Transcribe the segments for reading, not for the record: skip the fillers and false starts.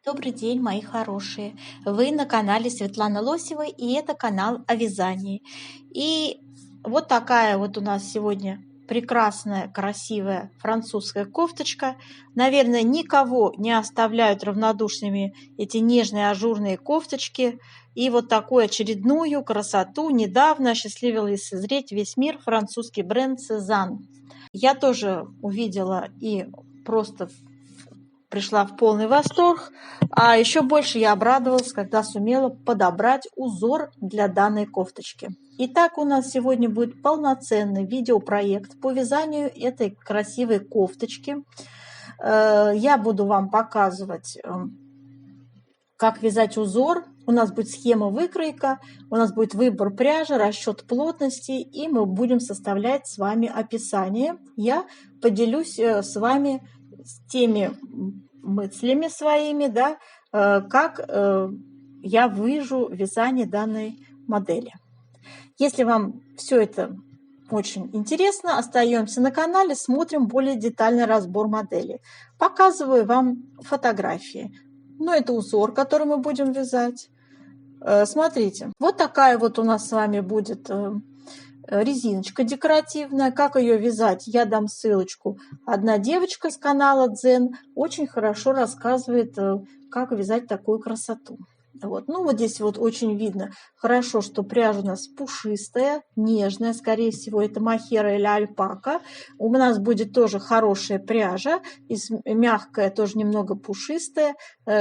Добрый день, мои хорошие! Вы на канале Светланы Лосевой, и это канал о вязании. И вот такая вот у нас сегодня прекрасная, красивая французская кофточка. Наверное, никого не оставляют равнодушными эти нежные ажурные кофточки. И вот такую очередную красоту недавно осчастливилась созреть весь мир французский бренд Сезанн. Я тоже увидела и просто пришла в полный восторг, а еще больше я обрадовалась, когда сумела подобрать узор для данной кофточки. Итак, у нас сегодня будет полноценный видеопроект по вязанию этой красивой кофточки. Я буду вам показывать, как вязать узор. У нас будет схема выкройка, у нас будет выбор пряжи, расчет плотности, и мы будем составлять с вами описание. Я поделюсь с вами теми мыслями своими, да, как я вижу вязание данной модели. Если вам все это очень интересно, остаемся на канале, смотрим более детальный разбор модели. Показываю вам фотографии. Но это узор, который мы будем вязать. Смотрите, вот такая вот у нас с вами будет резиночка декоративная. Как ее вязать, я дам ссылочку. Одна девочка с канала Дзен очень хорошо рассказывает, как вязать такую красоту. Вот. Ну, вот здесь вот очень видно хорошо, что пряжа у нас пушистая, нежная. Скорее всего, это мохера или альпака. У нас будет тоже хорошая пряжа, мягкая, тоже немного пушистая.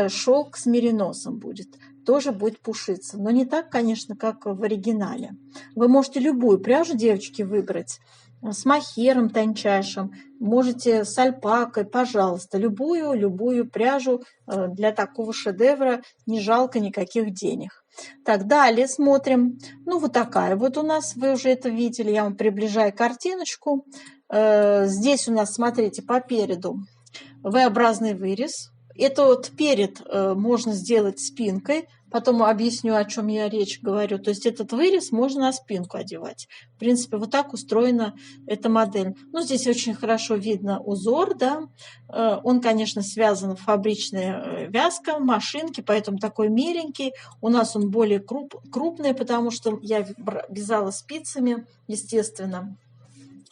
Шелк с мериносом будет. Тоже будет пушиться. Но не так, конечно, как в оригинале. Вы можете любую пряжу, девочки, выбрать. С мохером тончайшим. Можете с альпакой, пожалуйста. Любую пряжу для такого шедевра. Не жалко никаких денег. Так, далее смотрим. Ну, вот такая вот у нас. Вы уже это видели. Я вам приближаю картиночку. Здесь у нас, смотрите, по переду V-образный вырез. Это вот перед можно сделать спинкой, потом объясню, о чем я речь говорю. То есть этот вырез можно на спинку одевать. В принципе, вот так устроена эта модель. Ну, здесь очень хорошо видно узор, да. Он, конечно, связан в фабричная вязка, машинки, поэтому такой миленький. У нас он более крупный, потому что я вязала спицами, естественно.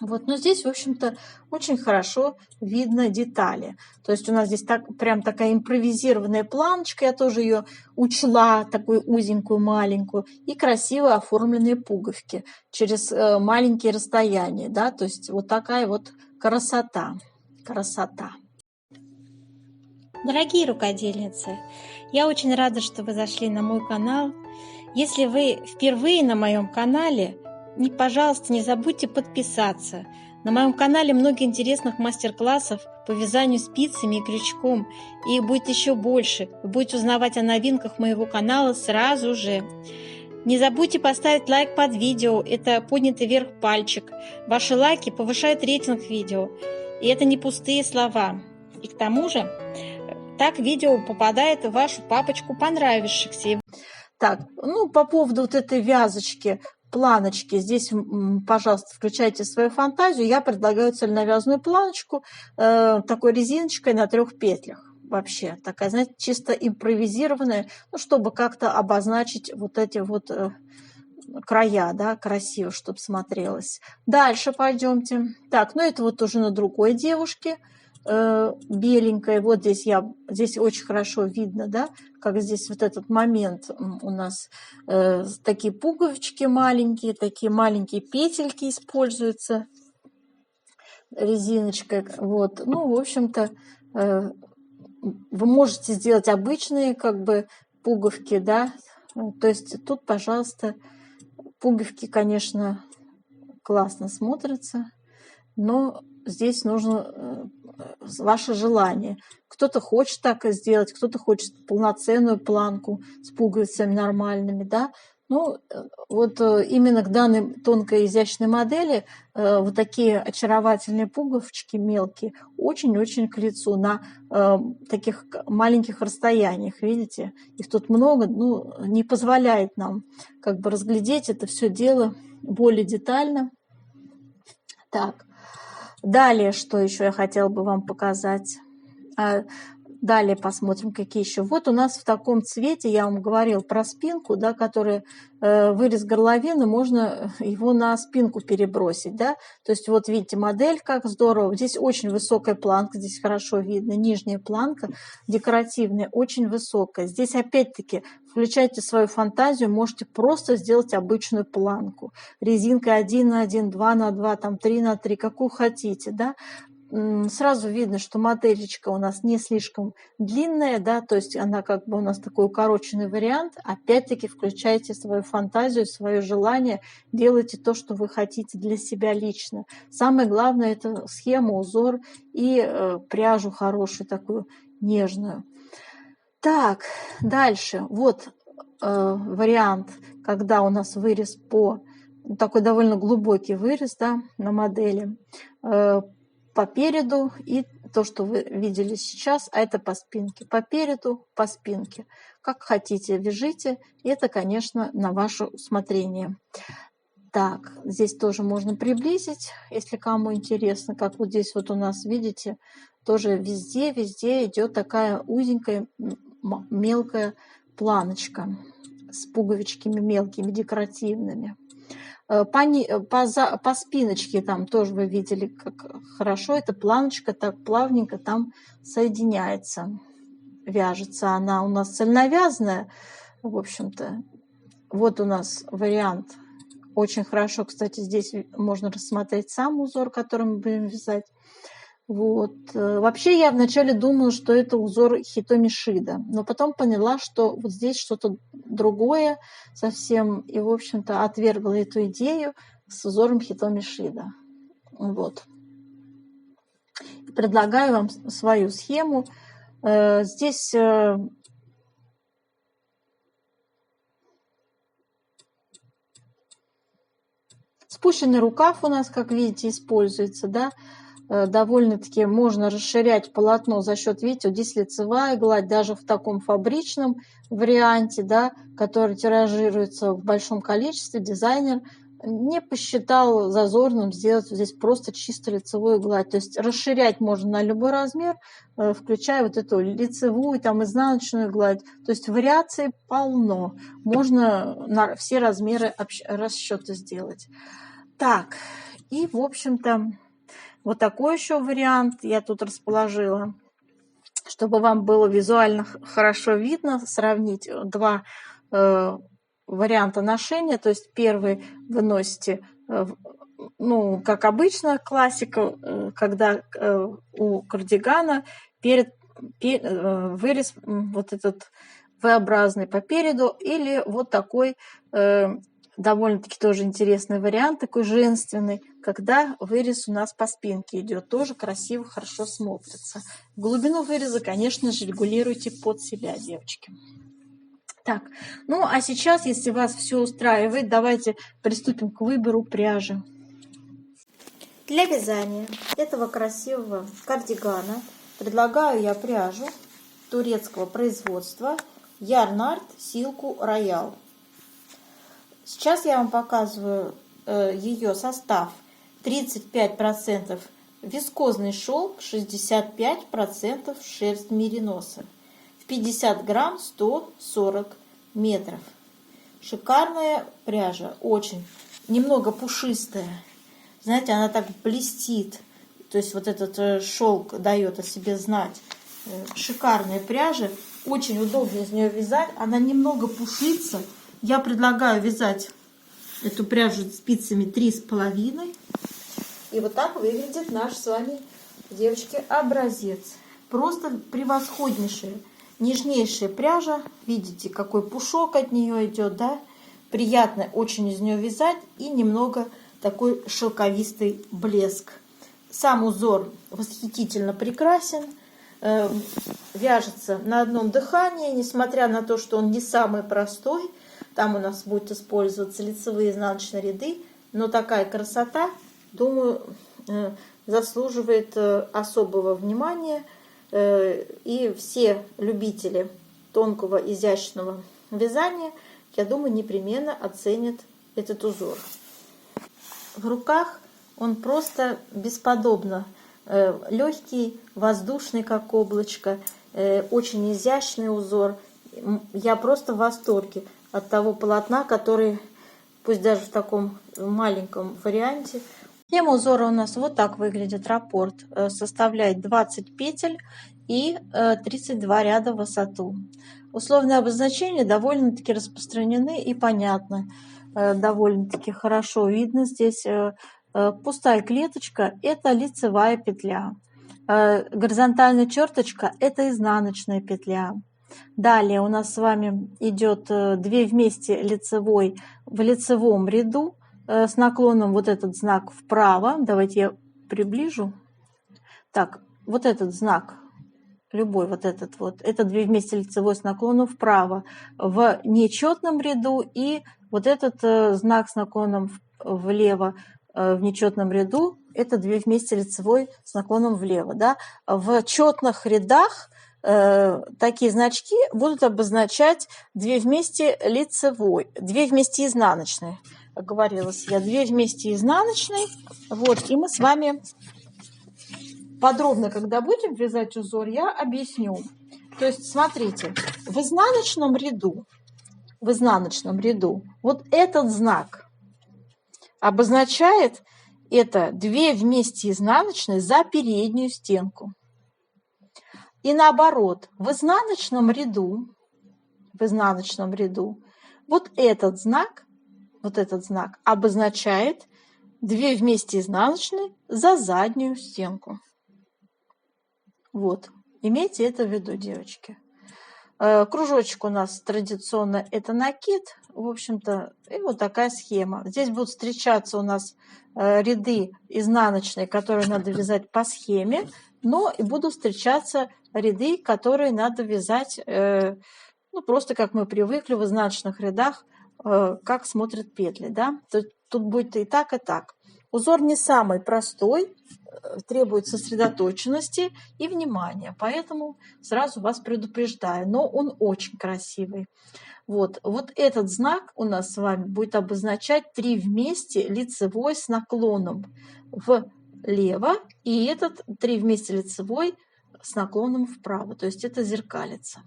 Вот, но здесь, в общем-то, очень хорошо видно детали. То есть у нас здесь прям такая импровизированная планочка, я тоже ее учла, такую узенькую, маленькую, и красиво оформленные пуговки через маленькие расстояния, да, то есть вот такая вот красота. Дорогие рукодельницы, я очень рада, что вы зашли на мой канал. Если вы впервые на моем канале, пожалуйста, не забудьте подписаться. На моем канале много интересных мастер-классов по вязанию спицами и крючком. И их будет еще больше. Вы будете узнавать о новинках моего канала сразу же. Не забудьте поставить лайк под видео. Это поднятый вверх пальчик. Ваши лайки повышают рейтинг видео. И это не пустые слова. И к тому же, так видео попадает в вашу папочку понравившихся. Так, ну, по поводу вот этой вязочки, планочки, здесь, пожалуйста, включайте свою фантазию. Я предлагаю цельновязную планочку такой резиночкой на 3 петлях. Вообще такая, знаете, чисто импровизированная, ну, чтобы как-то обозначить вот эти вот края, да, красиво, чтобы смотрелось. Дальше пойдемте. Так, ну, это вот уже на другой девушке. Беленькая, вот здесь очень хорошо видно, да, как здесь вот этот момент у нас такие пуговички маленькие, такие маленькие петельки используются резиночкой, вот, ну, в общем-то, вы можете сделать обычные, как бы, пуговки, да, то есть тут, пожалуйста, пуговки, конечно, классно смотрятся, но здесь нужно ваше желание. Кто-то хочет так и сделать, кто-то хочет полноценную планку с пуговицами нормальными, да. Ну, вот именно к данной тонкой изящной модели вот такие очаровательные пуговички мелкие очень-очень к лицу на таких маленьких расстояниях, видите? Их тут много, ну, не позволяет нам как бы разглядеть это все дело более детально. Так. Далее, что еще я хотела бы вам показать. Далее посмотрим, какие еще. Вот у нас в таком цвете, я вам говорил про спинку, да, который вырез горловины, можно его на спинку перебросить, да. То есть вот видите модель, как здорово. Здесь очень высокая планка, здесь хорошо видно, нижняя планка декоративная, очень высокая. Здесь опять-таки включайте свою фантазию, можете просто сделать обычную планку. Резинкой 1 на 1, 2 на 2, там 3 на 3, какую хотите, да. Сразу видно, что моделечка у нас не слишком длинная, да, то есть она как бы у нас такой укороченный вариант. Опять-таки включайте свою фантазию, свое желание, делайте то, что вы хотите для себя лично. Самое главное — это схема, узор и пряжу хорошую, такую нежную. Так, дальше. Вот вариант, когда у нас вырез такой довольно глубокий вырез, да, на модели, по переду, и то, что вы видели сейчас, а это по спинке. По переду, по спинке. Как хотите, вяжите. Это, конечно, на ваше усмотрение. Так, здесь тоже можно приблизить, если кому интересно. Как вот здесь вот у нас, видите, тоже везде идет такая узенькая, мелкая планочка с пуговичками мелкими, декоративными. По спиночке там тоже вы видели, как хорошо эта планочка так плавненько там соединяется, вяжется. Она у нас цельновязная, в общем-то. Вот у нас вариант. Очень хорошо, кстати, здесь можно рассмотреть сам узор, который мы будем вязать. Вот. Вообще я вначале думала, что это узор Хитоми Шида, но потом поняла, что вот здесь что-то другое совсем, и, в общем-то, отвергла эту идею с узором Хитоми Шида. Вот. Предлагаю вам свою схему. Здесь спущенный рукав у нас, как видите, используется, да. Довольно-таки можно расширять полотно за счет, видите, вот здесь лицевая гладь, даже в таком фабричном варианте, да, который тиражируется в большом количестве, дизайнер не посчитал зазорным сделать здесь просто чисто лицевую гладь. То есть расширять можно на любой размер, включая вот эту лицевую, там, изнаночную гладь. То есть вариаций полно. Можно на все размеры расчета сделать. Так, и, в общем-то, вот такой еще вариант я тут расположила, чтобы вам было визуально хорошо видно, сравнить два варианта ношения. То есть первый вы носите, ну, как обычно, классика, когда у кардигана вырез вот этот V-образный по переду, или вот такой довольно-таки тоже интересный вариант, такой женственный, когда вырез у нас по спинке идет, тоже красиво, хорошо смотрится. Глубину выреза, конечно же, регулируйте под себя, девочки. Так, ну а сейчас, если вас все устраивает, давайте приступим к выбору пряжи. Для вязания этого красивого кардигана предлагаю я пряжу турецкого производства Yarn-Art Silk Royal. Сейчас я вам показываю ее состав. 35% вискозный шелк, 65% шерсть мериноса. В 50 грамм 140 метров. Шикарная пряжа, очень. Немного пушистая. Знаете, она так блестит. То есть вот этот шелк дает о себе знать. Шикарная пряжа. Очень удобно из нее вязать. Она немного пушится. Я предлагаю вязать эту пряжу спицами 3,5. И вот так выглядит наш с вами, девочки, образец. Просто превосходнейшая, нежнейшая пряжа. Видите, какой пушок от нее идет, да? Приятно очень из нее вязать. И немного такой шелковистый блеск. Сам узор восхитительно прекрасен. Вяжется на одном дыхании, несмотря на то, что он не самый простой. Там у нас будут использоваться лицевые и изнаночные ряды. Но такая красота, думаю, заслуживает особого внимания. И все любители тонкого изящного вязания, я думаю, непременно оценят этот узор. В руках он просто бесподобно легкий, воздушный, как облачко. очень изящный узор. Я просто в восторге от того полотна, который, пусть даже в таком маленьком варианте. Схема узора у нас вот так выглядит. Раппорт составляет 20 петель и 32 ряда в высоту. Условные обозначения довольно-таки распространены и понятны. Довольно-таки хорошо видно здесь. Пустая клеточка – это лицевая петля. Горизонтальная черточка – это изнаночная петля. Далее у нас с вами идет 2 вместе лицевой в лицевом ряду с наклоном вот этот знак вправо. Давайте я приближу. Так, вот этот знак, любой вот этот вот, это 2 вместе лицевой с наклоном вправо в нечетном ряду, и вот этот знак с наклоном влево в нечетном ряду, это 2 вместе лицевой с наклоном влево. Да? В четных рядах такие значки будут обозначать 2 вместе лицевой, 2 вместе изнаночной. Оговорилась я, 2 вместе изнаночной. Вот, и мы с вами подробно, когда будем вязать узор, я объясню. То есть, смотрите, в изнаночном ряду вот этот знак обозначает это 2 вместе изнаночной за переднюю стенку. И наоборот, в изнаночном ряду вот этот знак обозначает 2 вместе изнаночной за заднюю стенку. Вот, имейте это в виду, девочки. Кружочек у нас традиционно это накид, в общем-то, и вот такая схема. Здесь будут встречаться у нас ряды изнаночные, которые надо вязать по схеме, но и будут встречаться ряды, которые надо вязать, ну, просто как мы привыкли в изнаночных рядах, как смотрят петли, да. Тут будет и так, и так. Узор не самый простой, требует сосредоточенности и внимания, поэтому сразу вас предупреждаю, но он очень красивый. Вот этот знак у нас с вами будет обозначать 3 вместе лицевой с наклоном влево, и этот 3 вместе лицевой с наклоном вправо, то есть это зеркалица.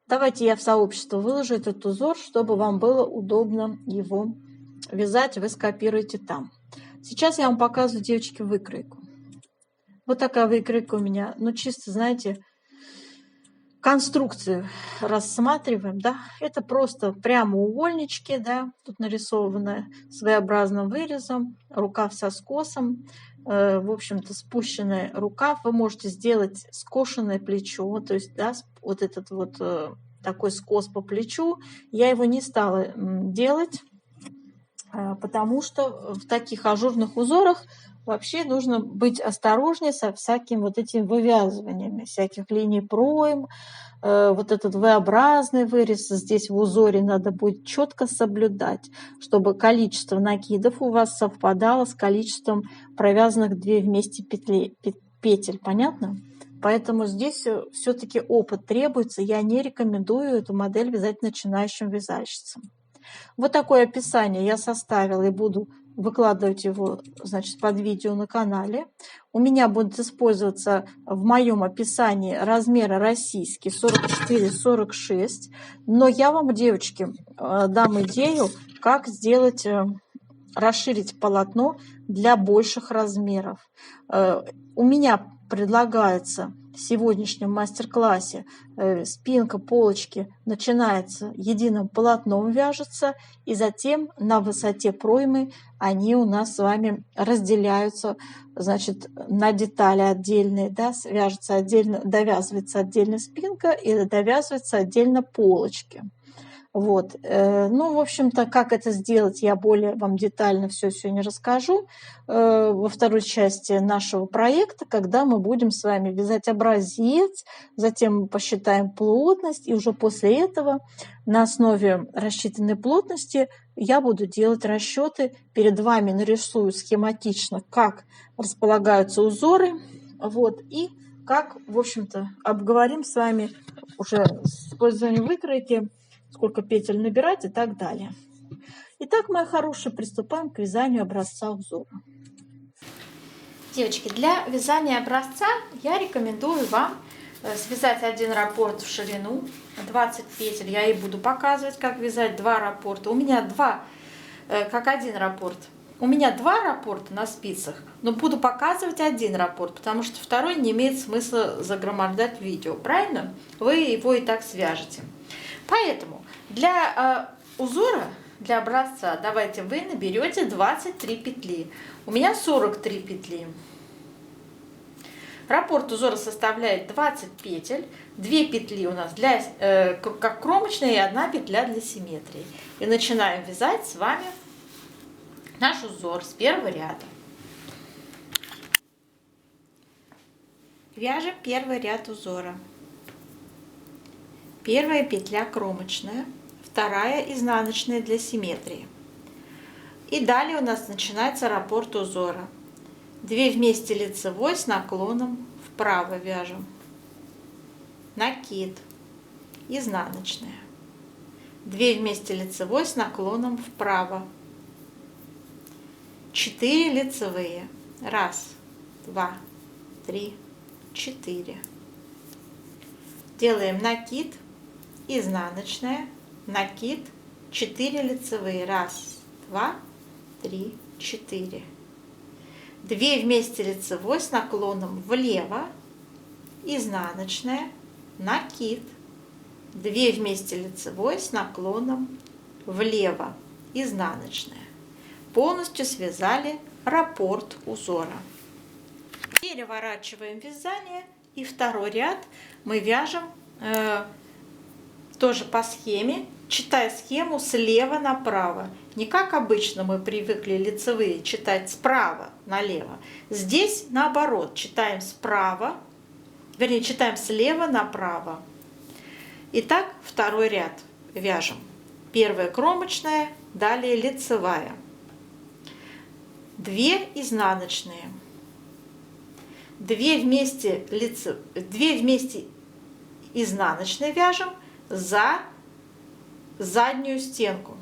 Давайте я в сообщество выложу этот узор, чтобы вам было удобно его вязать, вы скопируете там. Сейчас я вам показываю, девочки, выкройку. Вот такая выкройка у меня, ну чисто, знаете, конструкцию рассматриваем, да, это просто прямоугольнички, да, тут нарисованное своеобразным вырезом, рукав со скосом, в общем-то спущенный рукав, вы можете сделать скошенное плечо, то есть, да, вот этот вот такой скос по плечу, я его не стала делать, потому что в таких ажурных узорах вообще нужно быть осторожнее со всякими вот этими вывязываниями, всяких линий пройм, вот этот V-образный вырез здесь в узоре надо будет четко соблюдать, чтобы количество накидов у вас совпадало с количеством провязанных 2 вместе петель, понятно? Поэтому здесь все-таки опыт требуется, я не рекомендую эту модель вязать начинающим вязальщицам. Вот такое описание я составила и буду выкладывать его, значит, под видео на канале. У меня будет использоваться в моем описании размеры российские 44-46. Но я вам, девочки, дам идею, как сделать, расширить полотно для больших размеров. У меня предлагается в сегодняшнем мастер-классе спинка полочки начинается единым полотном, вяжется, и затем на высоте проймы они у нас с вами разделяются, значит, на детали отдельные, да, вяжется отдельно, довязывается отдельно спинка и довязывается отдельно полочки. Вот. Ну, в общем-то, как это сделать, я более вам детально все сегодня расскажу во второй части нашего проекта, когда мы будем с вами вязать образец, затем мы посчитаем плотность, и уже после этого на основе рассчитанной плотности я буду делать расчеты. Перед вами нарисую схематично, как располагаются узоры, вот, и как, в общем-то, обговорим с вами уже с использованием выкройки, сколько петель набирать и так далее. Итак, мои хорошие, приступаем к вязанию образца узора. Девочки, для вязания образца я рекомендую вам связать один раппорт в ширину, 20 петель. Я и буду показывать, как вязать 2 раппорта. У меня как один раппорт. У меня 2 раппорта на спицах, но буду показывать один раппорт, потому что второй не имеет смысла загромождать видео, правильно? Вы его и так свяжете. Поэтому для узора, для образца, давайте вы наберете 23 петли. У меня 43 петли. Раппорт узора составляет 20 петель, 2 петли у нас как кромочная и 1 петля для симметрии. И начинаем вязать с вами наш узор с первого ряда. Вяжем первый ряд узора. Первая петля кромочная, вторая изнаночная для симметрии. И далее у нас начинается раппорт узора. 2 вместе лицевой с наклоном вправо вяжем. Накид. Изнаночная. 2 вместе лицевой с наклоном вправо. 4 лицевые. 1, 2, 3, 4. Делаем накид, изнаночная, накид, 4 лицевые. 1, 2, 3, 4. 2 вместе лицевой с наклоном влево, изнаночная, накид. 2 вместе лицевой с наклоном влево, изнаночная. Полностью связали раппорт узора. Переворачиваем вязание, и второй ряд мы вяжем тоже по схеме, читая схему слева направо. Не как обычно мы привыкли лицевые читать справа налево. Здесь наоборот, читаем справа, вернее читаем слева направо. Итак, второй ряд вяжем. Первая кромочная, далее лицевая. 2 изнаночные. 2 вместе изнаночной вяжем за заднюю стенку.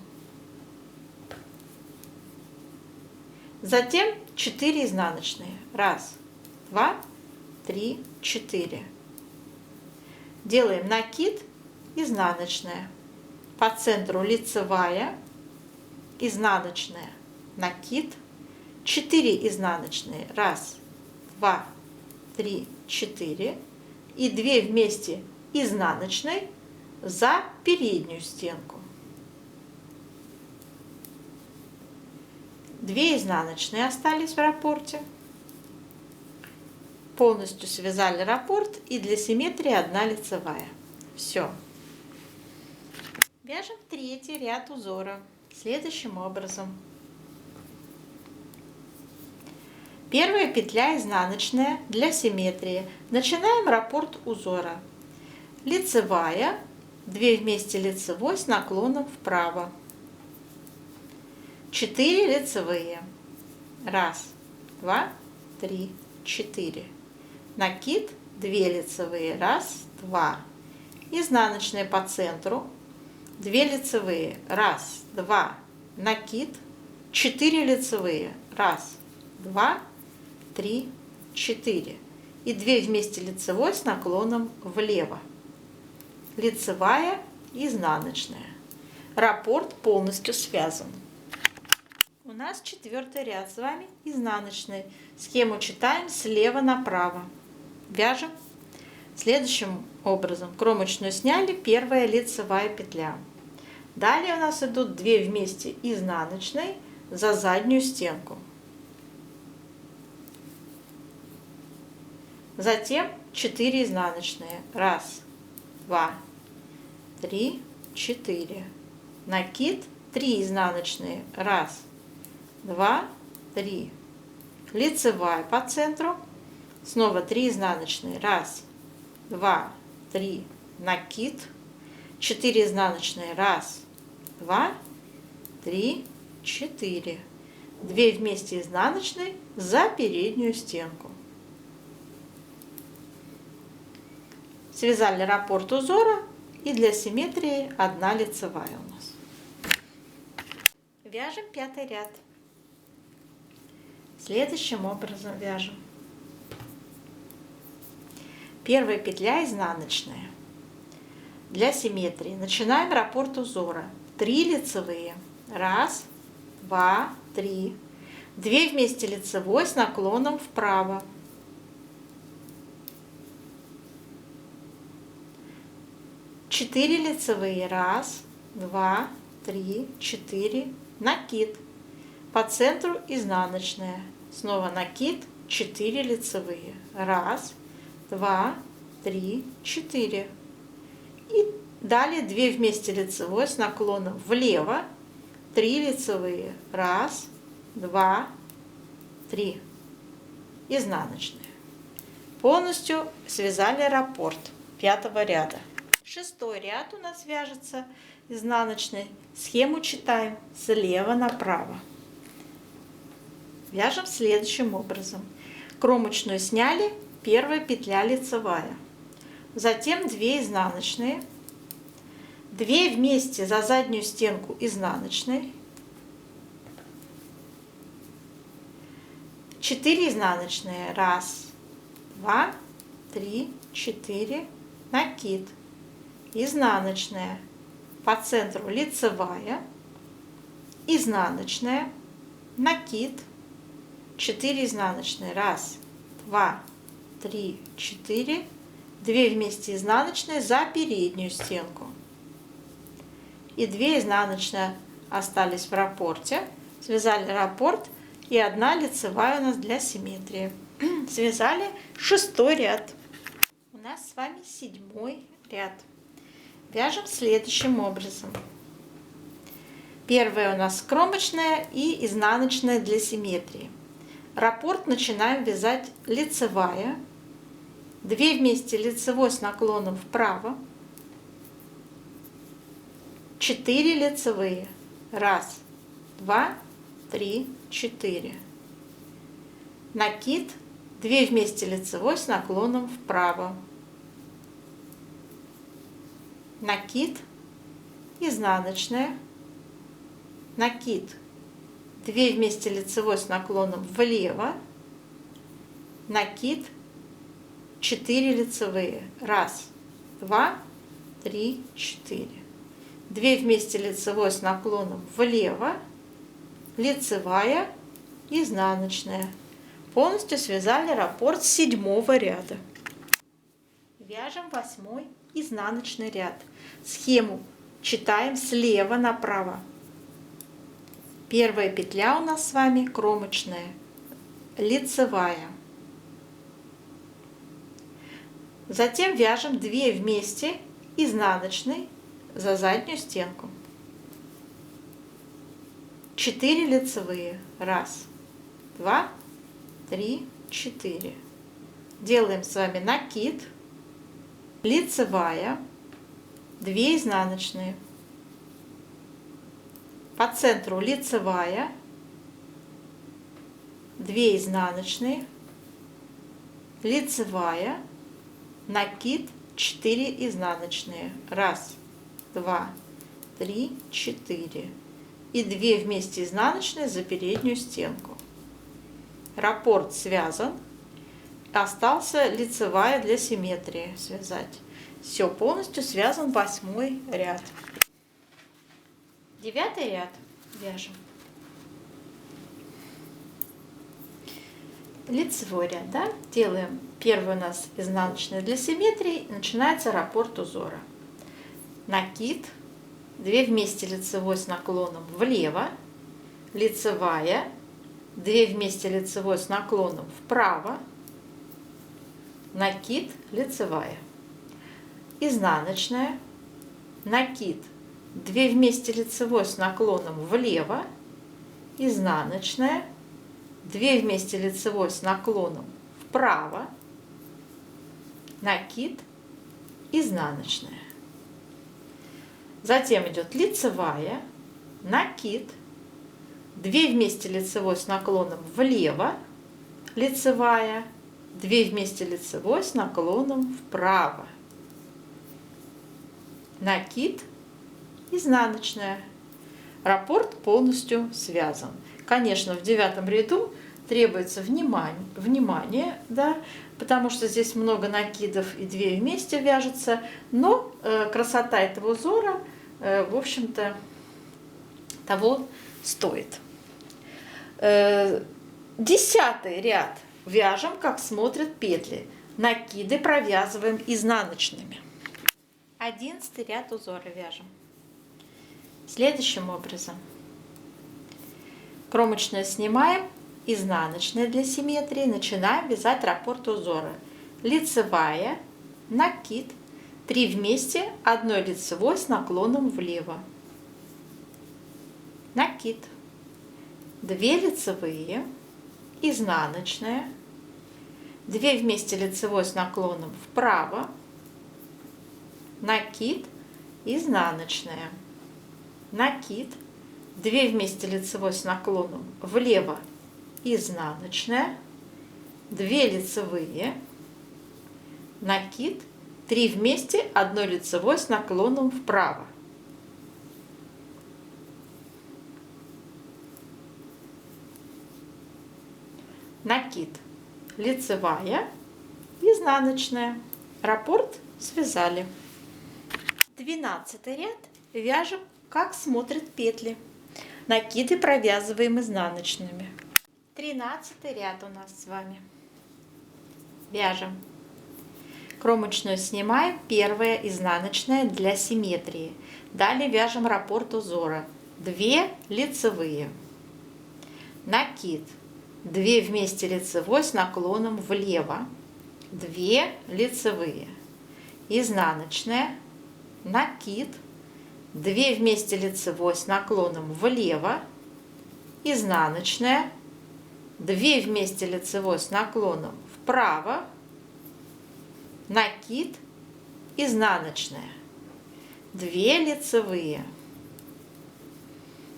Затем 4 изнаночные. 1, 2, 3, 4. Делаем накид, изнаночная. По центру лицевая, изнаночная, накид, 4 изнаночные. 1, 2, 3, 4. И 2 вместе изнаночной за переднюю стенку. 2 изнаночные остались в раппорте. Полностью связали раппорт, и для симметрии 1 лицевая. Все. Вяжем третий ряд узора следующим образом. Первая петля изнаночная для симметрии. Начинаем раппорт узора. Лицевая, 2 вместе лицевой с наклоном вправо. 4 лицевые. 1, 2, 3, 4. Накид, 2 лицевые. 1, 2. Изнаночная по центру. 2 лицевые. 1, 2. Накид, 4 лицевые. 1, 2, 3, 4. И 2 вместе лицевой с наклоном влево. Лицевая, изнаночная. Раппорт полностью связан. У нас 4-й ряд с вами изнаночный. Схему читаем слева направо. Вяжем следующим образом. Кромочную сняли, первая лицевая петля. Далее у нас идут 2 вместе изнаночной за заднюю стенку. Затем 4 изнаночные. 1, 2, 3, 4. Накид, 3 изнаночные. 1, 2, 3. Лицевая по центру. Снова 3 изнаночные. 1, 2, 3. Накид. 4 изнаночные. 1, 2, 3, 4. 2 вместе изнаночной за переднюю стенку. Связали раппорт узора, и для симметрии 1 лицевая у нас. Вяжем 5-й ряд. Следующим образом вяжем. Первая петля изнаночная. Для симметрии начинаем раппорт узора. 3 лицевые. 1, 2, 3. 2 вместе лицевой с наклоном вправо. 4 лицевые. 1, 2, 3, 4. Накид. По центру изнаночная. Снова накид. 4 лицевые. 1, 2, 3, 4. И далее 2 вместе лицевой с наклоном влево. 3 лицевые. 1, 2, 3. Изнаночная. Полностью связали раппорт 5-го ряда. 6-й ряд у нас вяжется изнаночной. Схему читаем слева направо. Вяжем следующим образом. Кромочную сняли, первая петля лицевая. Затем 2 изнаночные. 2 вместе за заднюю стенку изнаночной. 4 изнаночные. 1, 2, 3, 4. Накид. Изнаночная. По центру лицевая. Изнаночная. Накид. 4 изнаночные. 1, 2, 3, 4. 2 вместе изнаночные за переднюю стенку. И 2 изнаночные остались в раппорте. Связали раппорт и 1 лицевая у нас для симметрии. Связали 6-й ряд. У нас с вами 7-й ряд. Вяжем следующим образом. Первая у нас кромочная и изнаночная для симметрии. Раппорт начинаем вязать лицевая. 2 вместе лицевой с наклоном вправо. 4 лицевые. 1, 2, 3, 4. Накид. 2 вместе лицевой с наклоном вправо. Накид. Изнаночная. Накид. 2 вместе лицевой с наклоном влево. Накид. 4 лицевые. 1, 2, 3, 4. 2 вместе лицевой с наклоном влево. Лицевая. Изнаночная. Полностью связали раппорт 7-го ряда. Вяжем 8-й изнаночный ряд. Схему читаем слева направо. Первая петля у нас с вами кромочная, лицевая. Затем вяжем 2 вместе изнаночной за заднюю стенку. 4 лицевые. 1, 2, 3, 4. Делаем с вами накид, лицевая, 2 изнаночные. По центру лицевая, 2 изнаночные, лицевая, накид, 4 изнаночные. 1, 2, 3, 4. И 2 вместе изнаночные за переднюю стенку. Раппорт связан. Остался лицевая для симметрии связать. Все, полностью связан 8-й ряд. 9-й ряд вяжем. Лицевой ряд, да? Делаем первый у нас изнаночная для симметрии. Начинается раппорт узора. Накид. 2 вместе лицевой с наклоном влево. Лицевая. 2 вместе лицевой с наклоном вправо. Накид, лицевая. Изнаночная. Накид. 2 вместе лицевой с наклоном влево. Изнаночная. 2 вместе лицевой с наклоном вправо. Накид. Изнаночная. Затем идет лицевая. Накид. 2 вместе лицевой с наклоном влево. Лицевая. 2 вместе лицевой с наклоном вправо. Накид. Изнаночная. Раппорт полностью связан. Конечно, в 9-м ряду требуется внимание, да, потому что здесь много накидов и 2 вместе вяжутся, но красота этого узора, в общем-то, того стоит. 10-й ряд вяжем, как смотрят петли. Накиды провязываем изнаночными. 11-й ряд узора вяжем следующим образом. Кромочную снимаем, изнаночная для симметрии, начинаем вязать раппорт узора. Лицевая, накид, 3 вместе, 1 лицевой с наклоном влево. Накид, 2 лицевые, изнаночная, 2 вместе лицевой с наклоном вправо, накид, изнаночная, накид, 2 вместе лицевой с наклоном влево, изнаночная, 2 лицевые, накид, 3 вместе, 1 лицевой с наклоном вправо. Накид, лицевая, изнаночная. Раппорт связали. 12 ряд вяжем, как смотрят петли. Накиды провязываем изнаночными. 13 ряд у нас с вами. Вяжем. Кромочную снимаем, первая изнаночная для симметрии. Далее вяжем раппорт узора. 2 лицевые. Накид. 2 вместе лицевой с наклоном влево, 2 лицевые, изнаночная, накид, 2 вместе лицевой с наклоном влево, изнаночная, 2 вместе лицевой с наклоном вправо, накид, изнаночная, 2 лицевые,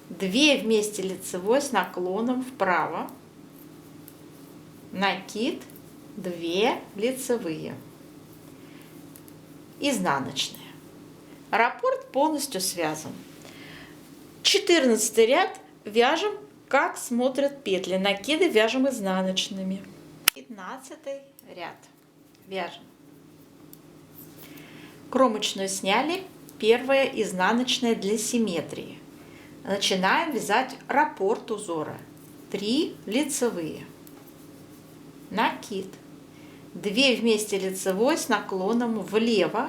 2 вместе лицевой с наклоном вправо, накид, 2 лицевые, изнаночная. Раппорт полностью связан. 14 ряд вяжем, как смотрят петли. Накиды вяжем изнаночными. 15 ряд вяжем. Кромочную сняли, первая изнаночная для симметрии. Начинаем вязать раппорт узора. 3 лицевые. Накид, 2 вместе лицевой с наклоном влево,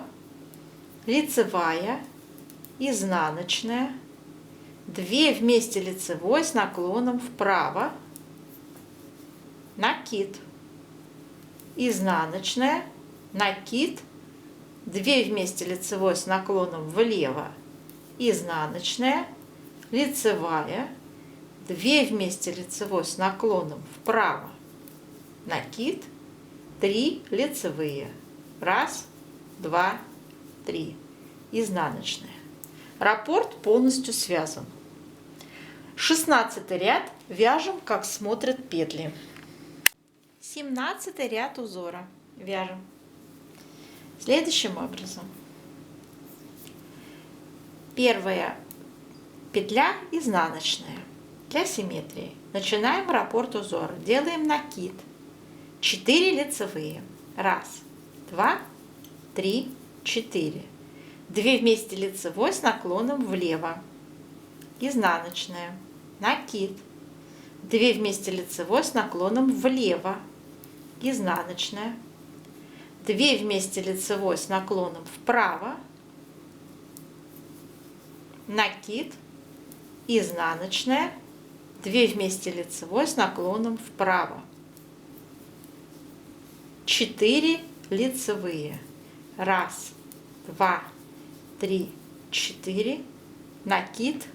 лицевая, изнаночная, 2 вместе лицевой с наклоном вправо, накид, изнаночная, накид, 2 вместе лицевой с наклоном влево, изнаночная, лицевая, 2 вместе лицевой с наклоном вправо, накид, 3 лицевые, 1, 2, 3, изнаночная. Раппорт полностью связан. 16 ряд вяжем, как смотрят петли. 17 ряд узора вяжем следующим образом. Первая петля изнаночная для симметрии. Начинаем раппорт узора, делаем накид, 4 лицевые, 1, 2, 3, 4, 2 вместе лицевой с наклоном влево, изнаночная, накид, 2 вместе лицевой с наклоном влево, изнаночная, 2 вместе лицевой с наклоном вправо, накид, изнаночная, 2 вместе лицевой с наклоном вправо, 4 лицевые, 1, 2, 3, 4, накид,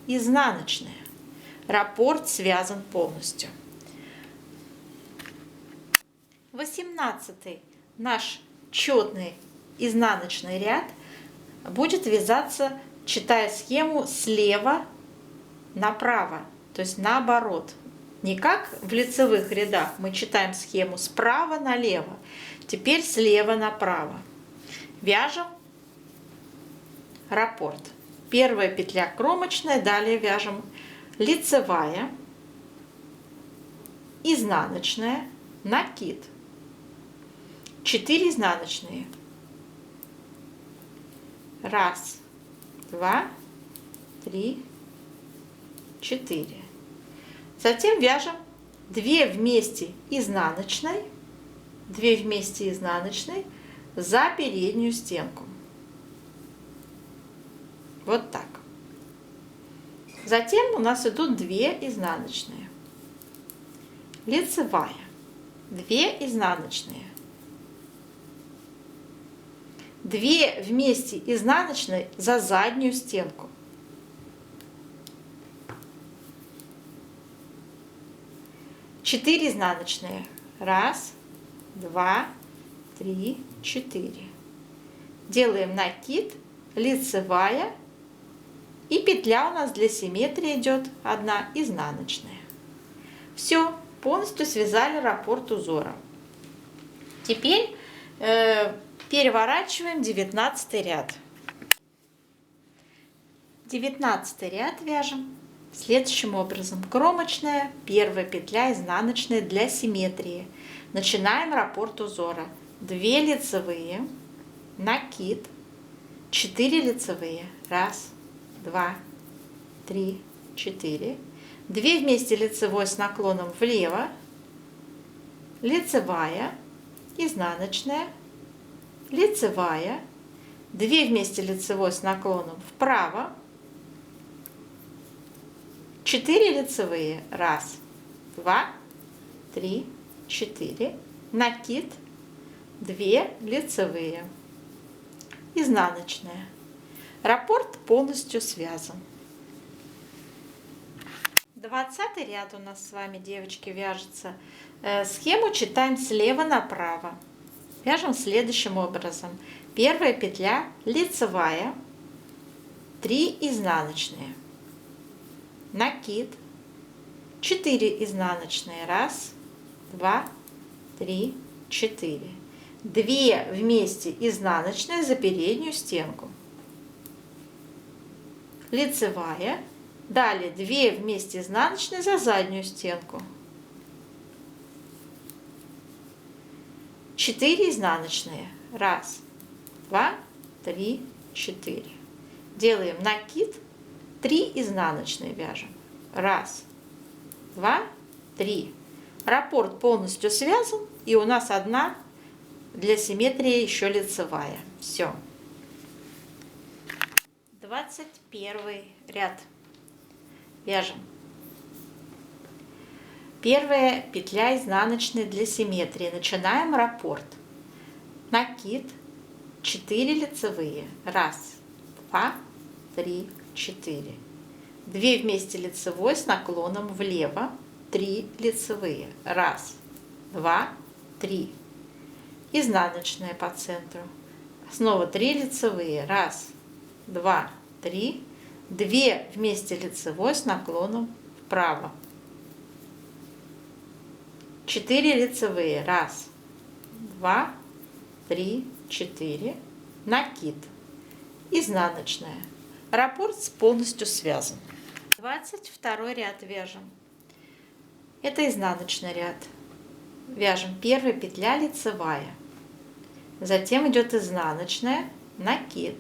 изнаночная. Раппорт связан полностью. 18 наш четный изнаночный ряд будет вязаться, читая схему слева направо, то есть наоборот. Не как в лицевых рядах мы читаем схему справа налево, теперь слева направо. Вяжем раппорт. Первая петля кромочная, далее вяжем лицевая, изнаночная, накид, 4 изнаночные, 1, 2, 3, 4. Затем вяжем 2 вместе изнаночной, 2 вместе изнаночной за переднюю стенку. Вот так. Затем у нас идут 2 изнаночные, лицевая, 2 изнаночные, 2 вместе изнаночной за заднюю стенку, 4 изнаночные, 1, 2, 3, 4. Делаем накид, лицевая, и петля у нас для симметрии идет 1 изнаночная. Все, полностью связали раппорт узора. Теперь переворачиваем 19 ряд. 19 ряд вяжем следующим образом. Кромочная, первая петля изнаночная для симметрии. Начинаем раппорт узора. 2 лицевые, накид, 4 лицевые, 1, 2, 3, 4, 2 вместе лицевой с наклоном влево, лицевая, изнаночная, лицевая, 2 вместе лицевой с наклоном вправо, 4 лицевые, 1, 2, 3, 4, накид, 2 лицевые, изнаночная. Раппорт полностью связан. 20 ряд у нас с вами, девочки, вяжется. Схему читаем слева направо. Вяжем следующим образом. Первая петля лицевая, 3 изнаночные, накид, 4 изнаночные, 1, 2, 3, 4, 2 вместе изнаночные за переднюю стенку, лицевая, далее 2 вместе изнаночные за заднюю стенку, 4 изнаночные, 1, 2, 3, 4. Делаем накид, 3 изнаночные вяжем, 1, 2, 3. Раппорт полностью связан, и у нас 1 для симметрии еще лицевая. Все. 21 ряд. Вяжем. Первая петля изнаночная для симметрии. Начинаем раппорт. Накид, 4 лицевые, 1, 2, 3, 4. 2 вместе лицевой с наклоном влево, 3 лицевые, 1, 2, 3. Изнаночная по центру. Снова 3 лицевые, 1, 2, 3. 2 вместе лицевой с наклоном вправо. 4 лицевые, 1, 2, 3, 4. Накид. Изнаночная. Раппорт полностью связан. 22 ряд вяжем. Это изнаночный ряд. Вяжем первая петля лицевая. Затем идет изнаночная, накид,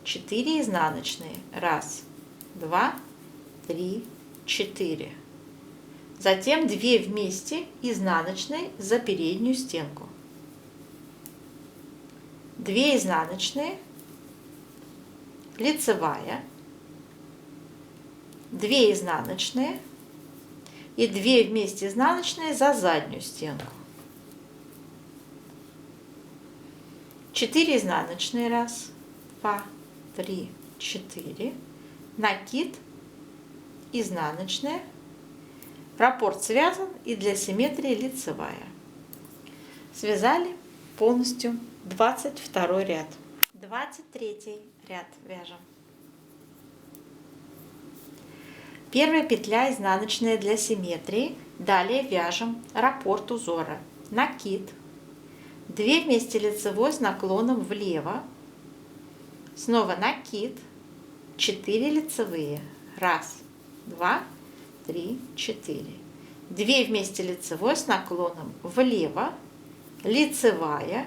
4 изнаночные, 1, 2, 3, 4. Затем 2 вместе изнаночные за переднюю стенку, 2 изнаночные, лицевая, 2 изнаночные и 2 вместе изнаночные за заднюю стенку, 4 изнаночные, 1, 2, 3, 4, накид, изнаночная, раппорт связан и для симметрии лицевая. Связали полностью 22 ряд. 23 ряд вяжем. Первая петля изнаночная для симметрии, далее вяжем раппорт узора, накид, 2 вместе лицевой с наклоном влево, снова накид, 4 лицевые, 1, 2, 3, 4, 2 вместе лицевой с наклоном влево, лицевая,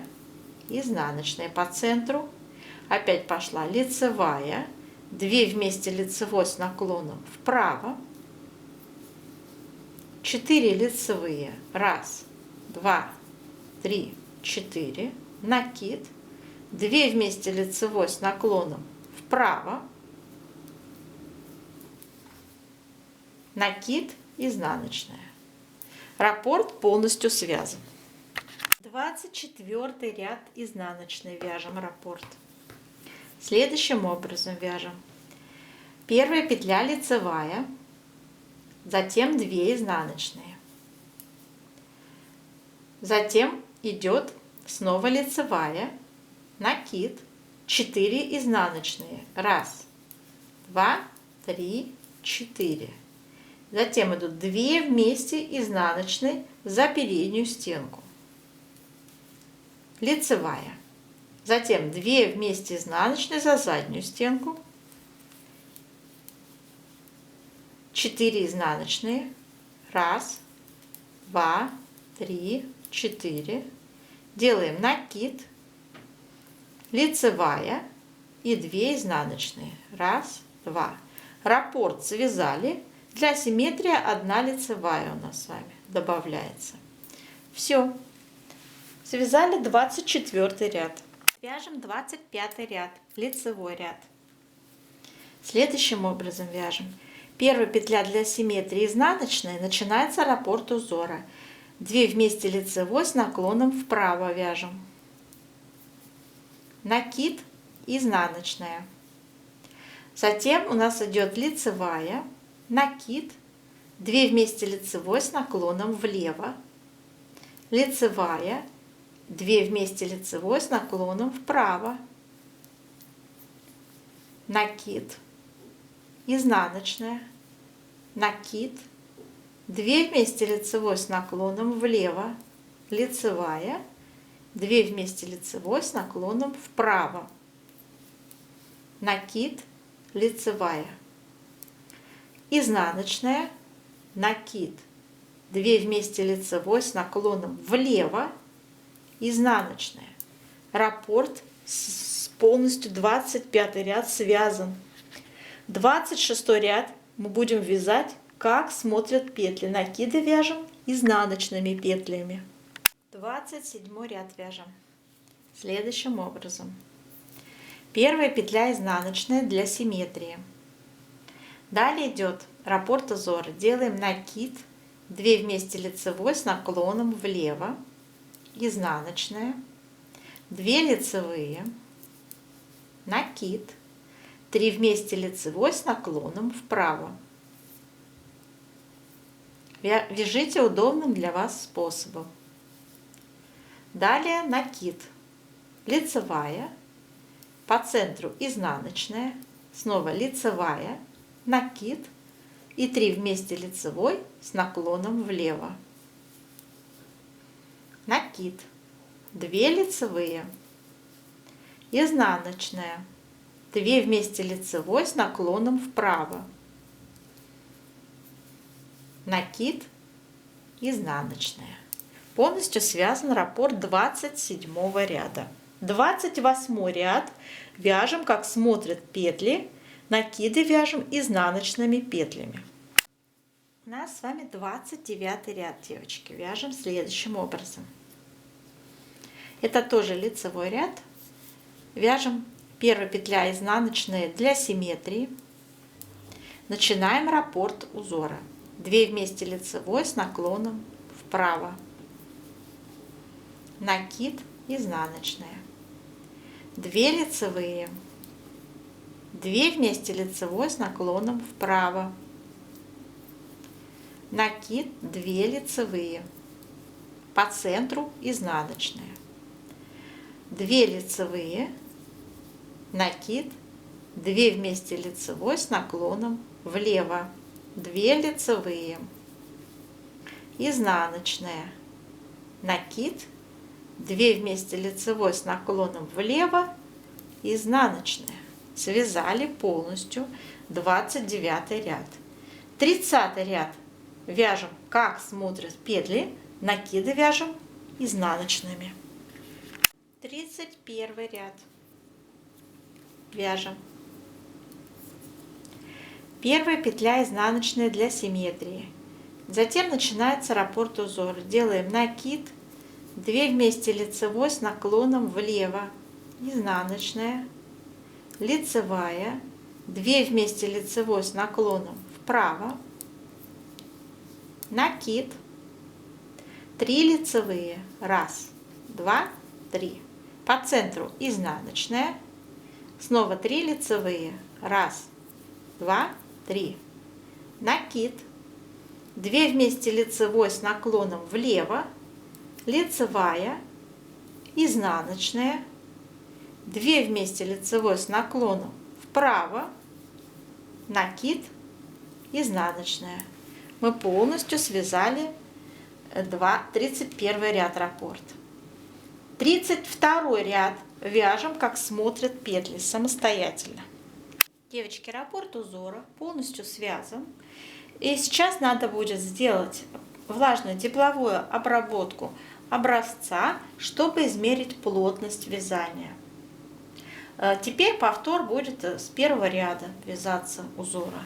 изнаночная по центру, опять пошла лицевая, 2 вместе лицевой с наклоном вправо, 4 лицевые, 1, 2, 3, 4, накид, 2 вместе лицевой с наклоном вправо, накид, изнаночная. Раппорт полностью связан. 24 ряд изнаночной вяжем раппорт. Следующим образом вяжем. Первая петля лицевая, затем 2 изнаночные. Затем идет снова лицевая, накид, 4 изнаночные. 1, 2, 3, 4. Затем идут 2 вместе изнаночные за переднюю стенку. Лицевая. Затем 2 вместе изнаночные за заднюю стенку. 4 изнаночные. 1, 2, 3, 4. Делаем накид, лицевая и 2 изнаночные. 1, 2. Раппорт связали. Для симметрии 1 лицевая у нас с вами добавляется. Все. Связали 24 ряд. Вяжем 25 ряд, лицевой ряд. Следующим образом вяжем. Первая петля для симметрии изнаночная, начинается раппорт узора. 2 вместе лицевой с наклоном вправо вяжем. Накид, изнаночная. Затем у нас идет лицевая, накид, 2 вместе лицевой с наклоном влево, лицевая, 2 вместе лицевой с наклоном вправо, накид, изнаночная, накид, 2 вместе лицевой с наклоном влево, лицевая, 2 вместе лицевой с наклоном вправо, накид, лицевая, изнаночная, накид, 2 вместе лицевой с наклоном влево, изнаночная. Раппорт с полностью 25 ряд связан. 26 ряд мы будем вязать, как смотрят петли. Накиды вяжем изнаночными петлями. 27 ряд вяжем следующим образом. Первая петля изнаночная для симметрии. Далее идет раппорт узора. Делаем накид, 2 вместе лицевой с наклоном влево, изнаночная, 2 лицевые, накид, 3 вместе лицевой с наклоном вправо. Вяжите удобным для вас способом. Далее накид, лицевая, по центру изнаночная, снова лицевая, накид и 3 вместе лицевой с наклоном влево. Накид, 2 лицевые, изнаночная, 2 вместе лицевой с наклоном вправо, накид, изнаночная. Полностью связан раппорт 27 ряда. 28 ряд вяжем, как смотрят петли, накиды вяжем изнаночными петлями. У нас с вами 29 ряд, девочки. Вяжем следующим образом. Это тоже лицевой ряд. Вяжем первая петля изнаночная для симметрии. Начинаем раппорт узора. 2 вместе лицевой с наклоном вправо. Накид, изнаночная. 2 лицевые. 2 вместе лицевой с наклоном вправо. Накид, 2 лицевые. По центру изнаночная. 2 лицевые. Накид, 2 вместе лицевой с наклоном влево. 2 лицевые. Изнаночная. Накид, 2 вместе лицевой с наклоном влево, изнаночная. Связали полностью 29 ряд. 30 ряд вяжем, как смотрят петли, накиды вяжем изнаночными. 31 ряд. Вяжем. Первая петля изнаночная для симметрии. Затем начинается раппорт узора. Делаем накид, 2 вместе лицевой с наклоном влево, изнаночная, лицевая, 2 вместе лицевой с наклоном вправо, накид, 3 лицевые, 1, 2, 3, по центру изнаночная, снова 3 лицевые, 1, 2, 3, накид, 2 вместе лицевой с наклоном влево, лицевая, изнаночная, 2 вместе лицевой с наклоном вправо, накид, изнаночная. Мы полностью связали 31 ряд раппорт. 32 ряд вяжем, как смотрят петли, самостоятельно. Девочки, раппорт узора полностью связан. И сейчас надо будет сделать влажную тепловую обработку образца, чтобы измерить плотность вязания. Теперь повтор будет с первого ряда вязаться узора.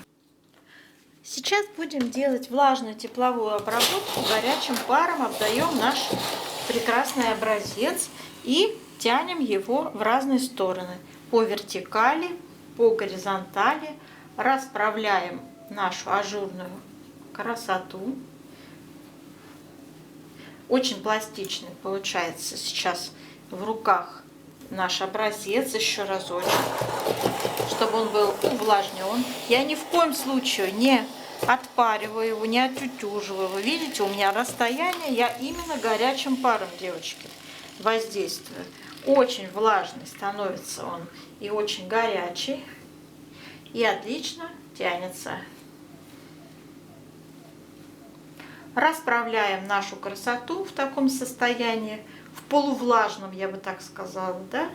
Сейчас будем делать влажную тепловую обработку. Горячим паром обдаем наш прекрасный образец и тянем его в разные стороны. По вертикали, по горизонтали. Расправляем нашу ажурную красоту. Очень пластичный получается сейчас в руках наш образец. Еще разочек, чтобы он был увлажнен. Я ни в коем случае не отпариваю его, не отутюживаю. Вы видите, у меня расстояние, я именно горячим паром, девочки, воздействую. Очень влажный становится он и очень горячий, и отлично тянется. Расправляем нашу красоту в таком состоянии, в полувлажном, я бы так сказала, да?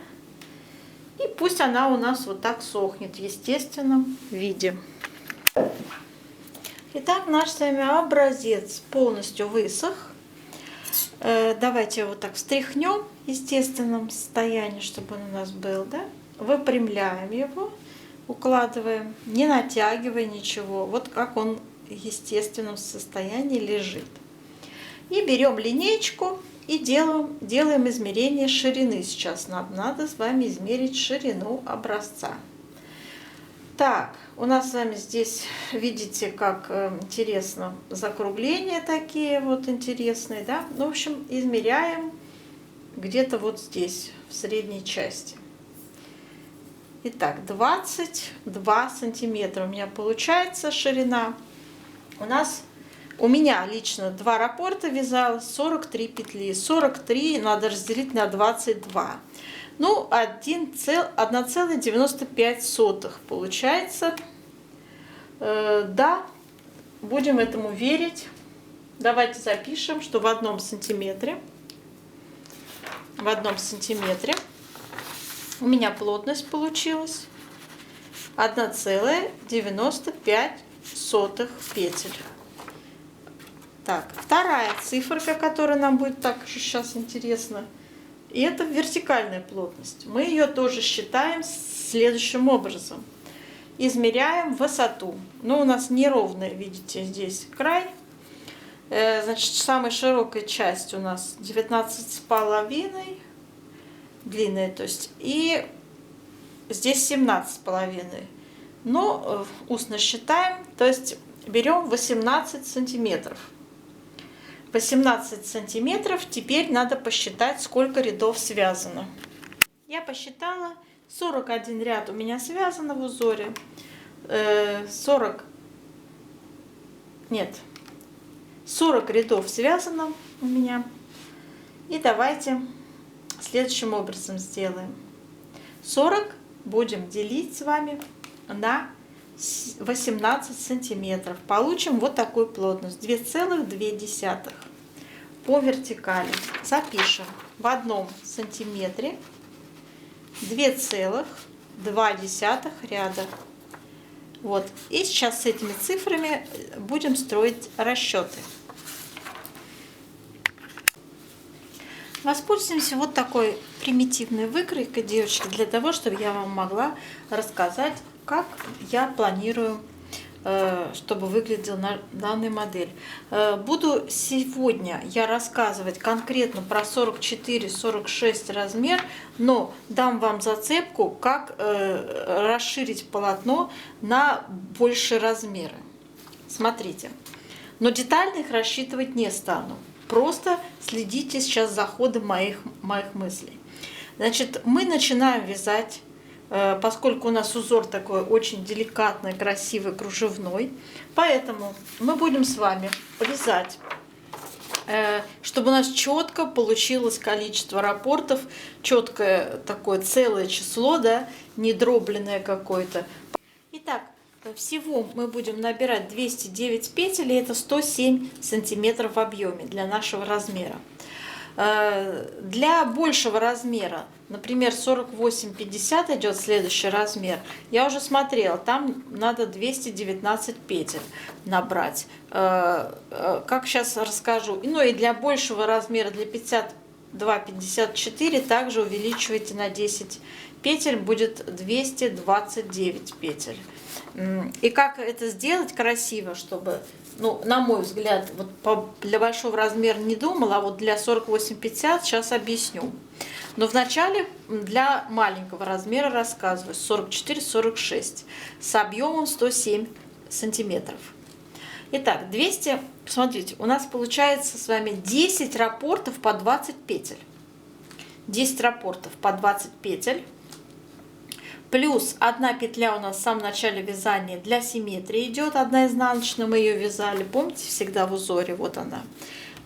И пусть она у нас вот так сохнет в естественном виде. Итак, наш с вами образец полностью высох. Давайте его так встряхнем в естественном состоянии, чтобы он у нас был, да? Выпрямляем его, укладываем, не натягивая ничего. Вот как он в естественном состоянии лежит. И берем линеечку и делаем измерение ширины. Сейчас нам надо с вами измерить ширину образца. Так, у нас с вами здесь, видите, как интересно, закругления такие вот интересные, да? Ну, в общем, измеряем где-то вот здесь, в средней части. Итак, 22 сантиметра у меня получается ширина. У меня лично 2 раппорта вязалось, 43 петли. 43 надо разделить на 22. Ну, 1,95 получается. Да, будем этому верить. Давайте запишем, что в 1 сантиметре у меня плотность получилась 1,95 петель. Так, вторая циферка, которая нам будет также сейчас интересна, и это вертикальная плотность. Мы ее тоже считаем следующим образом. Измеряем высоту. Ну, у нас неровная, видите, здесь край. Значит, самая широкая часть у нас 19,5 длинная, то есть, и здесь 17,5. Но устно считаем, то есть берем 18 сантиметров. 18 сантиметров. Теперь надо посчитать, сколько рядов связано. Я посчитала, 41 ряд у меня связано в узоре. 40 рядов связано у меня. И давайте следующим образом сделаем. 40 будем делить с вами на 18 сантиметров. Получим вот такую плотность. 2,2 по вертикали. Запишем в 1 сантиметре 2,2 ряда. Вот. И сейчас с этими цифрами будем строить расчеты. Воспользуемся вот такой примитивной выкройкой, девочки, для того, чтобы я вам могла рассказать, как я планирую, чтобы выглядела данная модель. Буду сегодня я рассказывать конкретно про 44-46 размер, но дам вам зацепку, как расширить полотно на большие размеры. Смотрите, но детально их рассчитывать не стану. Просто следите сейчас за ходом моих мыслей. Значит, мы начинаем вязать, поскольку у нас узор такой очень деликатный, красивый, кружевной. Поэтому мы будем с вами вязать, чтобы у нас четко получилось количество раппортов, четкое такое целое число, да, не дробленное какое-то. Итак, всего мы будем набирать 209 петель, и это 107 сантиметров в объеме для нашего размера. Для большего размера, например, 48-50 идет следующий размер, я уже смотрела, там надо 219 петель набрать. Как сейчас расскажу. Ну и для большего размера, для 52-54, также увеличивайте на 10 петель, будет 229 петель. И как это сделать красиво, чтобы, ну, на мой взгляд, вот для большого размера не думала, а вот для 48-50 сейчас объясню. Но вначале для маленького размера рассказываю, 44-46, с объемом 107 сантиметров. Итак, 200, смотрите, у нас получается с вами 10 раппортов по 20 петель. 10 раппортов по 20 петель. Плюс одна петля у нас в самом начале вязания для симметрии идет, одна изнаночная, мы ее вязали, помните, всегда в узоре, вот она.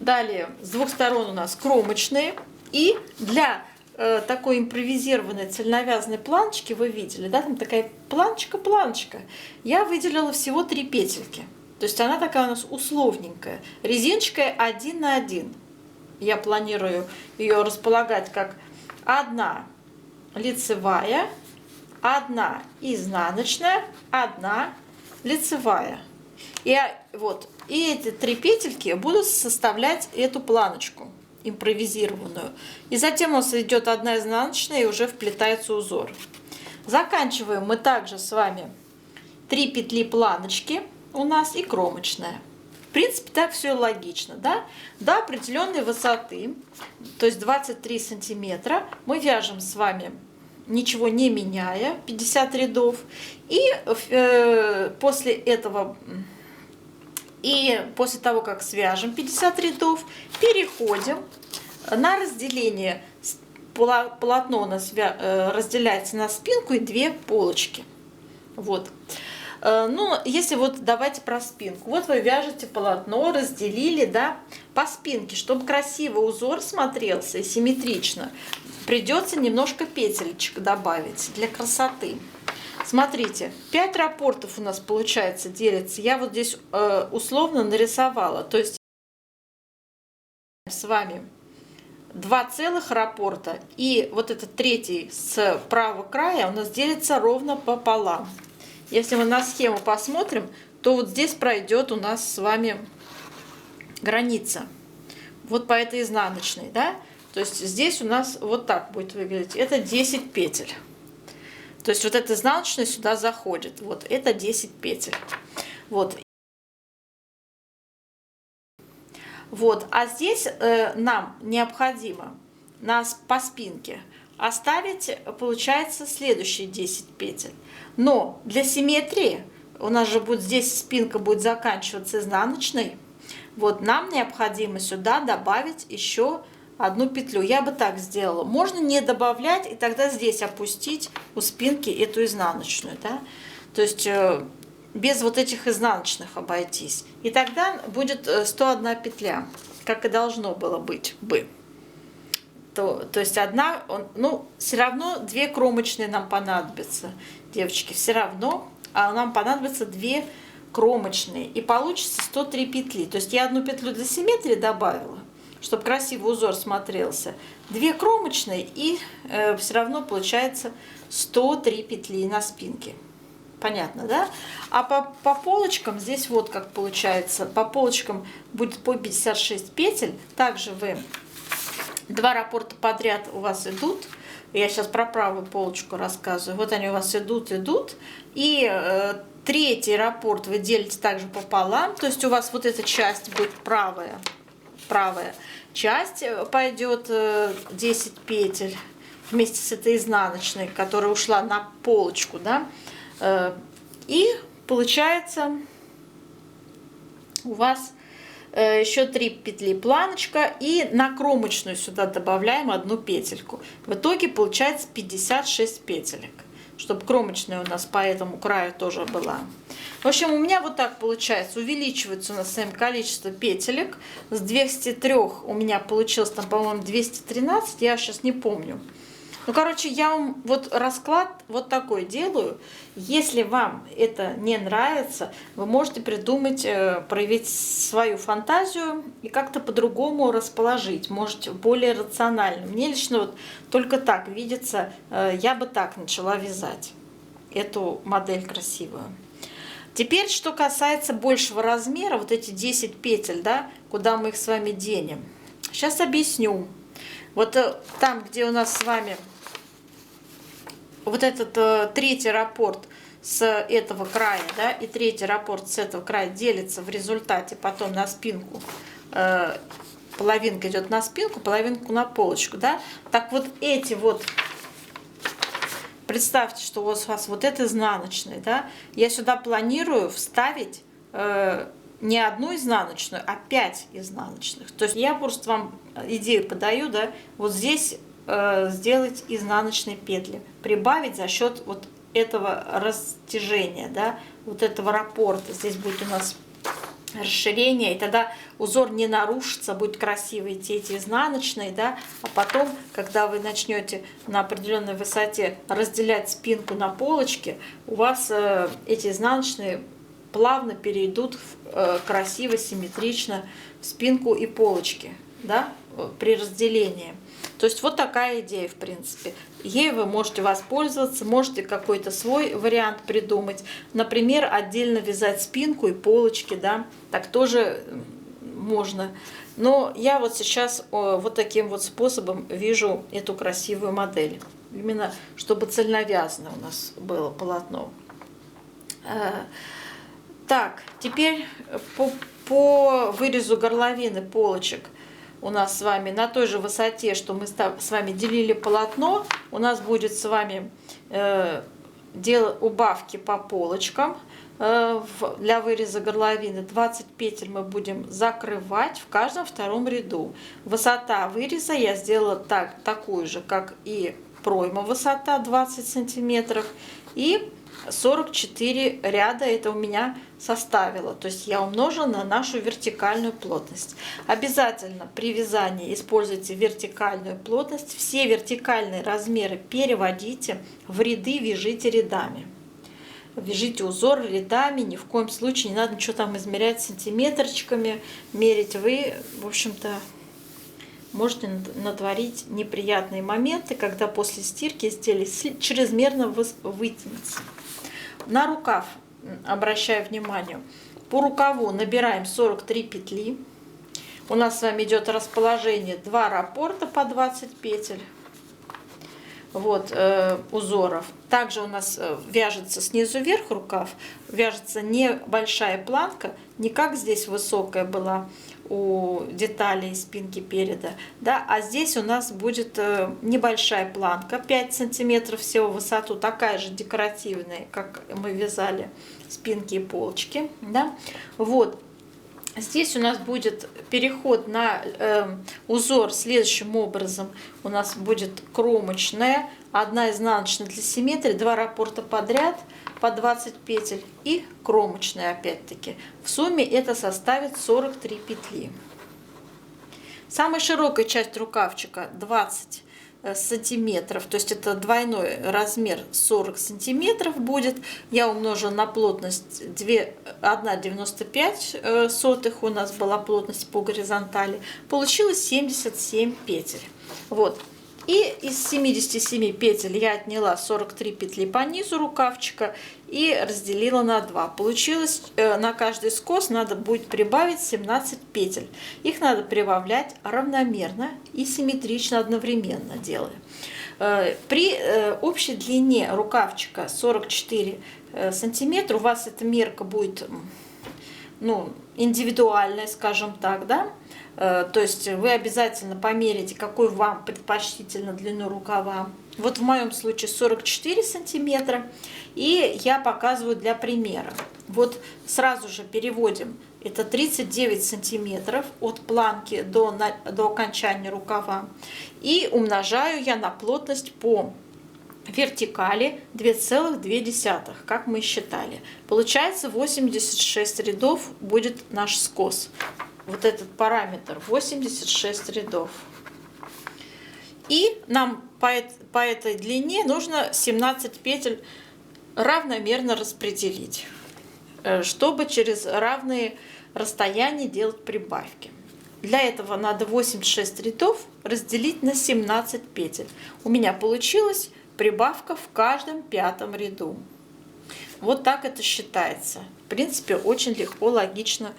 Далее с двух сторон у нас кромочные, и для такой импровизированной цельновязанной планочки, вы видели, да, там такая планочка, я выделила всего 3 петельки, то есть она такая у нас условненькая, резиночкой 1 на 1. Я планирую ее располагать как одна лицевая, одна изнаночная, одна лицевая. И эти 3 петельки будут составлять эту планочку импровизированную. И затем у нас идет одна изнаночная, и уже вплетается узор. Заканчиваем мы также с вами 3 петли планочки у нас и кромочная. В принципе, так все логично, да? До определенной высоты, то есть 23 сантиметра, мы вяжем с вами, ничего не меняя, 50 рядов, и после того, как свяжем 50 рядов, переходим на разделение. Полотно у нас разделяется на спинку и 2 полочки. Вот. Ну, если вот давайте про спинку. Вот вы вяжете полотно, разделили, да, по спинке, чтобы красиво узор смотрелся и симметрично. Придется немножко петелечек добавить для красоты. Смотрите, 5 раппортов у нас получается делится. Я вот здесь условно нарисовала. То есть с вами 2 целых раппорта. И вот этот третий с правого края у нас делится ровно пополам. Если мы на схему посмотрим, то вот здесь пройдет у нас с вами граница. Вот по этой изнаночной, да? То есть здесь у нас вот так будет выглядеть. Это 10 петель. То есть вот эта изнаночная сюда заходит. Вот это 10 петель. Вот. Вот. А здесь нам необходимо по спинке оставить, получается, следующие 10 петель. Но для симметрии, у нас же будет здесь спинка будет заканчиваться изнаночной. Вот нам необходимо сюда добавить еще одну петлю. Я бы так сделала. Можно не добавлять и тогда здесь опустить у спинки эту изнаночную, да? То есть без вот этих изнаночных обойтись. И тогда будет 101 петля, как и должно было быть бы. То есть одна, ну, все равно 2 кромочные нам понадобятся, девочки, все равно, а нам понадобится 2 кромочные, и получится 103 петли. То есть я одну петлю для симметрии добавила, чтобы красивый узор смотрелся, 2 кромочные, и все равно получается 103 петли на спинке. Понятно, да? А по полочкам здесь вот как получается. По полочкам будет по 56 петель. Также вы 2 раппорта подряд у вас идут. Я сейчас про правую полочку рассказываю. Вот они у вас идут. И третий раппорт вы делите также пополам. То есть у вас вот эта часть будет правая часть пойдет 10 петель вместе с этой изнаночной, которая ушла на полочку, да. И получается у вас еще 3 петли планочка, и на кромочную сюда добавляем 1 петельку. В итоге получается 56 петелек, чтобы кромочная у нас по этому краю тоже была. В общем, у меня вот так получается. Увеличивается у нас с вами количество петелек. С 203 у меня получилось там, по-моему, 213, я сейчас не помню. Ну, короче, я вам вот расклад вот такой делаю. Если вам это не нравится, вы можете придумать, проявить свою фантазию и как-то по-другому расположить. Можете более рационально. Мне лично вот только так видится, я бы так начала вязать эту модель красивую. Теперь, что касается большего размера, вот эти 10 петель, да, куда мы их с вами денем. Сейчас объясню. Вот там, где у нас с вами вот этот третий раппорт с этого края, да, и третий раппорт с этого края делится в результате потом на спинку. Половинка идет на спинку, половинку на полочку, да. Так вот эти вот, представьте, что у вас вот это изнаночная, да. Я сюда планирую вставить не 1 изнаночную, а 5 изнаночных. То есть я просто вам идею подаю, да, вот здесь сделать изнаночные петли, прибавить за счет вот этого растяжения, да, вот этого раппорта. Здесь будет у нас расширение, и тогда узор не нарушится, будет красиво идти эти изнаночные, да, а потом, когда вы начнете на определенной высоте разделять спинку на полочке, у вас эти изнаночные плавно перейдут красиво, симметрично в спинку и полочки, да, при разделении. То есть вот такая идея, в принципе. Ей вы можете воспользоваться, можете какой-то свой вариант придумать. Например, отдельно вязать спинку и полочки, да, так тоже можно. Но я вот сейчас вот таким вот способом вяжу эту красивую модель. Именно чтобы цельновязано у нас было полотно. Так, теперь по вырезу горловины полочек. У нас с вами на той же высоте, что мы с вами делили полотно, у нас будет с вами убавки по полочкам для выреза горловины. 20 петель мы будем закрывать в каждом втором ряду. Высота выреза я сделала такую же, как и пройма высота 20 сантиметров. И 44 ряда это у меня составило. То есть я умножила на нашу вертикальную плотность. Обязательно при вязании используйте вертикальную плотность. Все вертикальные размеры переводите в ряды, вяжите рядами. Вяжите узор рядами, ни в коем случае не надо ничего там измерять сантиметрчиками, мерить. Вы, в общем-то, можете натворить неприятные моменты, когда после стирки изделие чрезмерно вытянется. На рукав, обращаю внимание, по рукаву набираем 43 петли. У нас с вами идет расположение 2 раппорта по 20 петель. Вот, узоров. Также у нас вяжется снизу вверх рукав, вяжется небольшая планка, не как здесь высокая была у деталей спинки переда, да, а здесь у нас будет небольшая планка, 5 сантиметров всего в высоту, такая же декоративная, как мы вязали спинки и полочки, да. Вот. Здесь у нас будет переход на узор следующим образом. У нас будет кромочная, 1 изнаночная для симметрии, 2 раппорта подряд по 20 петель и кромочная опять-таки. В сумме это составит 43 петли. Самая широкая часть рукавчика 20 сантиметров, то есть это двойной размер 40 сантиметров будет. Я умножила на плотность 1,95 у нас была плотность по горизонтали. Получилось 77 петель. Вот. И из 77 петель я отняла 43 петли по низу рукавчика и разделила на 2. Получилось, на каждый скос надо будет прибавить 17 петель. Их надо прибавлять равномерно и симметрично одновременно делая. При общей длине рукавчика 44 сантиметра у вас эта мерка будет, ну, индивидуальная, скажем так, да? То есть вы обязательно померите, какой вам предпочтительно длину рукава. Вот в моем случае 44 сантиметра. И я показываю для примера. Вот сразу же переводим. Это 39 сантиметров от планки до окончания рукава. И умножаю я на плотность по вертикали 2,2, как мы считали. Получается 86 рядов будет наш скос. Вот этот параметр 86 рядов. И нам по этой длине нужно 17 петель равномерно распределить, чтобы через равные расстояния делать прибавки. Для этого надо 86 рядов разделить на 17 петель. У меня получилась прибавка в каждом пятом ряду. Вот так это считается. В принципе, очень легко, логично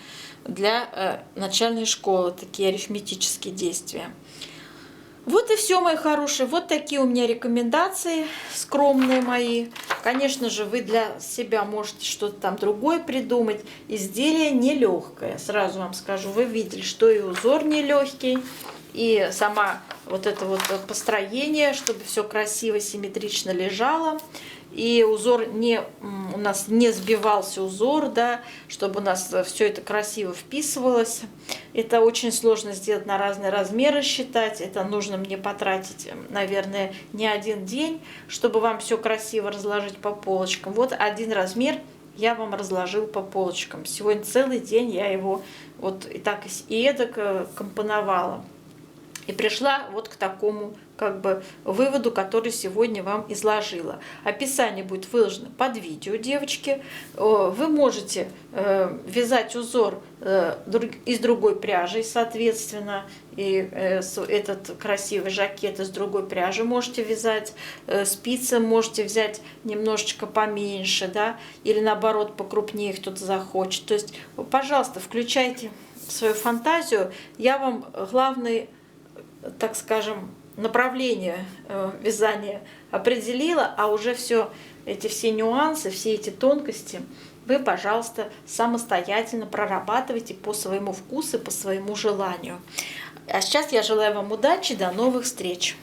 для начальной школы такие арифметические действия. Вот и все, мои хорошие. Вот такие у меня рекомендации, скромные мои. Конечно же, вы для себя можете что-то там другое придумать. Изделие нелегкое, сразу вам скажу. Вы видели, что и узор нелегкий, и сама вот это вот построение, чтобы все красиво, симметрично лежало. И узор у нас не сбивался узор, да, чтобы у нас все это красиво вписывалось. Это очень сложно сделать, на разные размеры считать. Это нужно мне потратить, наверное, не один день, чтобы вам все красиво разложить по полочкам. Вот один размер я вам разложил по полочкам. Сегодня целый день я его вот и так и эдак компоновала. И пришла вот к такому как бы выводу, который сегодня вам изложила. Описание будет выложено под видео, девочки. Вы можете вязать узор из другой пряжи, соответственно, и этот красивый жакет из другой пряжи можете вязать. Спицы можете взять немножечко поменьше, да, или наоборот покрупнее, кто-то захочет. То есть, пожалуйста, включайте свою фантазию. Я вам главный, так скажем, направление вязания определила, а уже все нюансы, все эти тонкости вы, пожалуйста, самостоятельно прорабатывайте по своему вкусу, по своему желанию. А сейчас я желаю вам удачи, до новых встреч!